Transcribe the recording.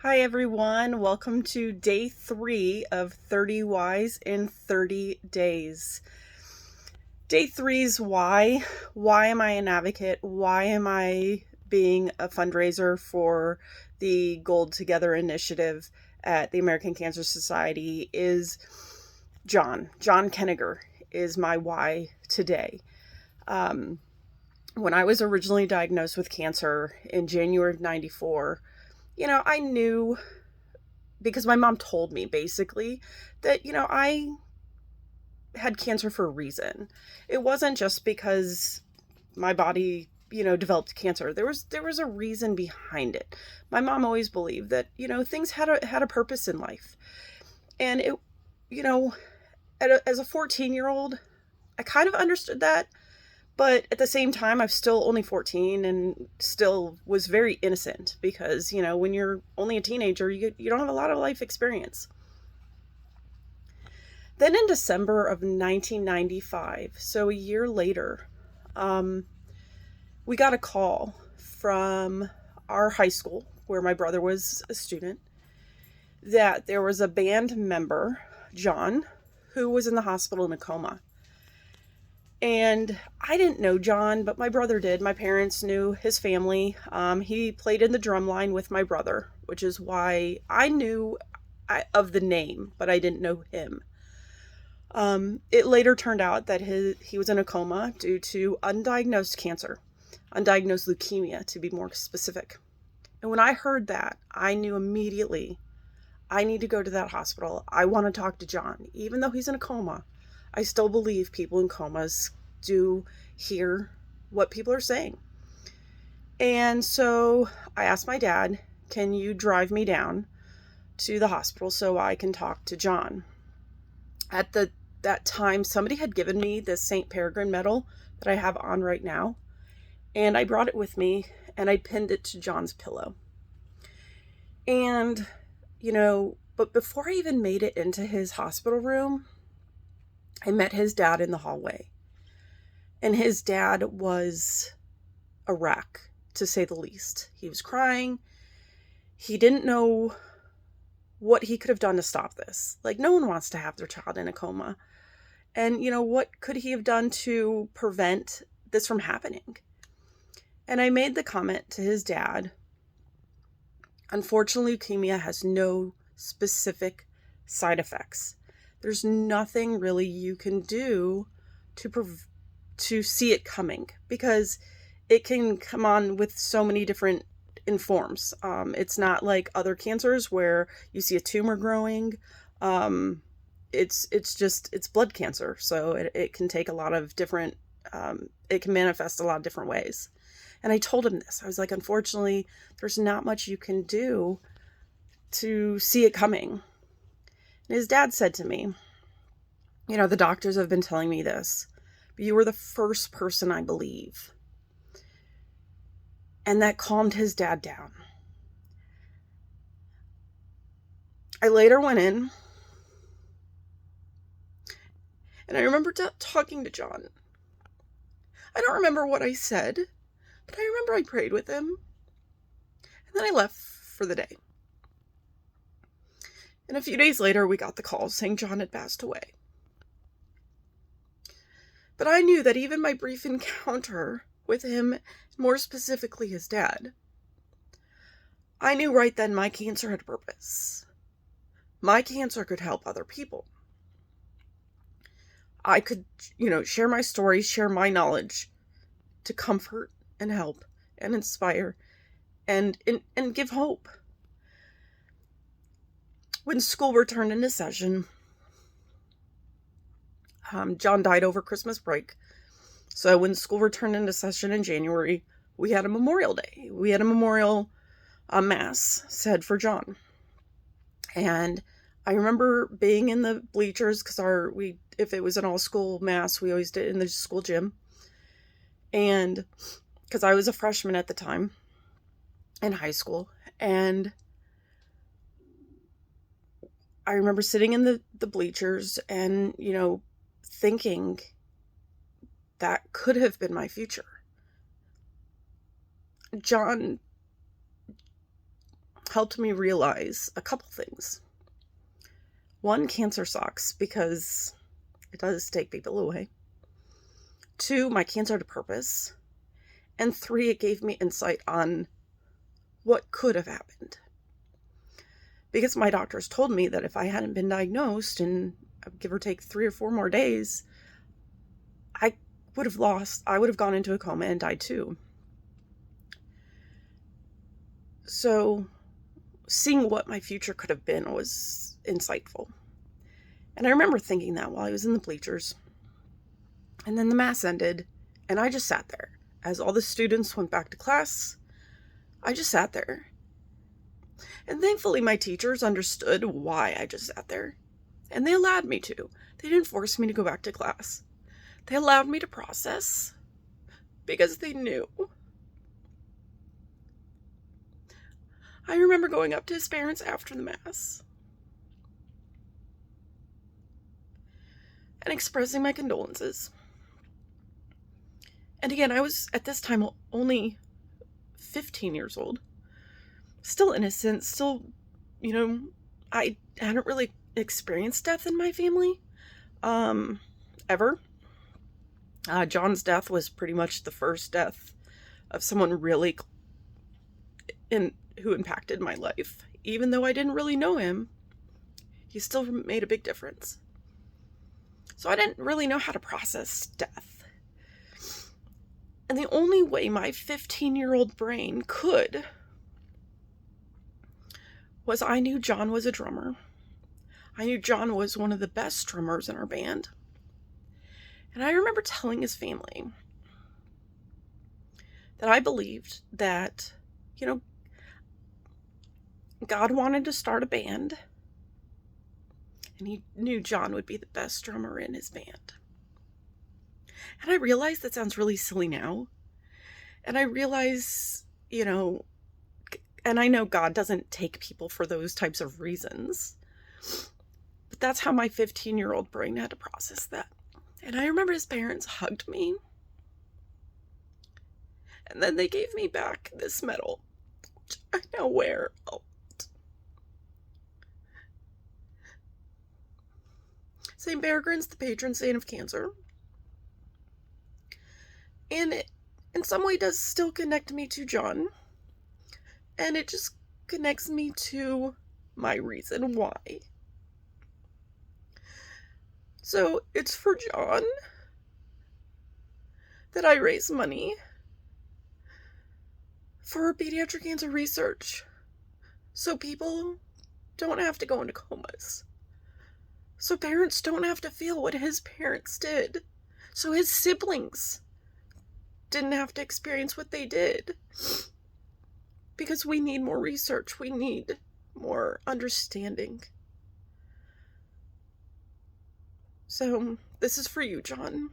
Hi, everyone. Welcome to day 3 of 30 Whys in 30 Days. Day 3's why. Why am I an advocate? Why am I being a fundraiser for the Gold Together initiative at the American Cancer Society is Jon Koeninger is my why today. Um, when I was originally diagnosed with cancer in January of 94, I knew because my mom told me basically that, I had cancer for a reason. It wasn't just because my body, developed cancer. There was a reason behind it. My mom always believed that, things had a purpose in life. And it, you know, as a 14-year-old, I kind of understood that. But at the same time, I'm still only 14 and still was very innocent because, when you're only a teenager, you don't have a lot of life experience. Then in December of 1995, so a year later, um, we got a call from our high school where my brother was a student that there was a band member, Jon, who was in the hospital in a coma. And I didn't know Jon, but my brother did. My parents knew his family. He played in the drum line with my brother, which is why I knew of the name, but I didn't know him. It later turned out that he was in a coma due to undiagnosed cancer, undiagnosed leukemia to be more specific. And when I heard that, I knew immediately I need to go to that hospital. I want to talk to Jon. Even though he's in a coma, I still believe people in comas do hear what people are saying. And so I asked my dad, can you drive me down to the hospital so I can talk to Jon? At that time, somebody had given me this St. Peregrine medal that I have on right now, and I brought it with me, and I pinned it to Jon's pillow. And, but before I even made it into his hospital room, I met his dad in the hallway. And his dad was a wreck, to say the least. He was crying. He didn't know what he could have done to stop this. Like, no one wants to have their child in a coma. And, what could he have done to prevent this from happening? And I made the comment to his dad, unfortunately, leukemia has no specific side effects. There's nothing really you can do to see it coming because it can come on with so many different forms. It's not like other cancers where you see a tumor growing. It's blood cancer, so it can take a lot of different. It can manifest a lot of different ways. And I told him this. I was like, unfortunately, there's not much you can do to see it coming. And his dad said to me, the doctors have been telling me this, but you were the first person I believe. And that calmed his dad down. I later went in, and I remember talking to Jon. I don't remember what I said, but I remember I prayed with him, and then I left for the day. And a few days later, we got the call saying Jon had passed away. But I knew that even my brief encounter with him, more specifically his dad, I knew right then my cancer had a purpose. My cancer could help other people. I could, share my story, share my knowledge to comfort and help and inspire and give hope. When school returned into session, Jon died over Christmas break. So when school returned into session in January, we had a Memorial Day. We had a memorial mass said for Jon. And I remember being in the bleachers because if it was an all-school mass, we always did it in the school gym. And because I was a freshman at the time in high school. And I remember sitting in the bleachers and, thinking that could have been my future. Jon helped me realize a couple things. One, cancer sucks because it does take people away. 2, my cancer had a purpose. And 3, it gave me insight on what could have happened. Because my doctors told me that if I hadn't been diagnosed in give or take 3 or 4 more days, I would have gone into a coma and died too. So seeing what my future could have been was insightful. And I remember thinking that while I was in the bleachers. And then the mass ended, and I just sat there. As all the students went back to class, I just sat there. And thankfully my teachers understood why I just sat there. And they allowed me to. They didn't force me to go back to class. They allowed me to process because they knew. I remember going up to his parents after the mass and expressing my condolences. And again, I was at this time only 15 years old. Still innocent, still, I hadn't really experienced death in my family, ever. Jon's death was pretty much the first death of someone really who impacted my life. Even though I didn't really know him, he still made a big difference. So I didn't really know how to process death. And the only way my 15-year-old brain could was I knew Jon was a drummer. I knew Jon was one of the best drummers in our band. And I remember telling his family that I believed that, God wanted to start a band, and he knew Jon would be the best drummer in his band. And I realize that sounds really silly now. And I realize, and I know God doesn't take people for those types of reasons. But that's how my 15-year-old brain had to process that. And I remember his parents hugged me. And then they gave me back this medal, which I now wear a lot. St. Peregrine's the patron saint of cancer. And it, in some way, does still connect me to Jon. And it just connects me to my reason why. So it's for Jon that I raise money for pediatric cancer research, so people don't have to go into comas. So parents don't have to feel what his parents did. So his siblings didn't have to experience what they did. Because we need more research. We need more understanding. So this is for you, Jon.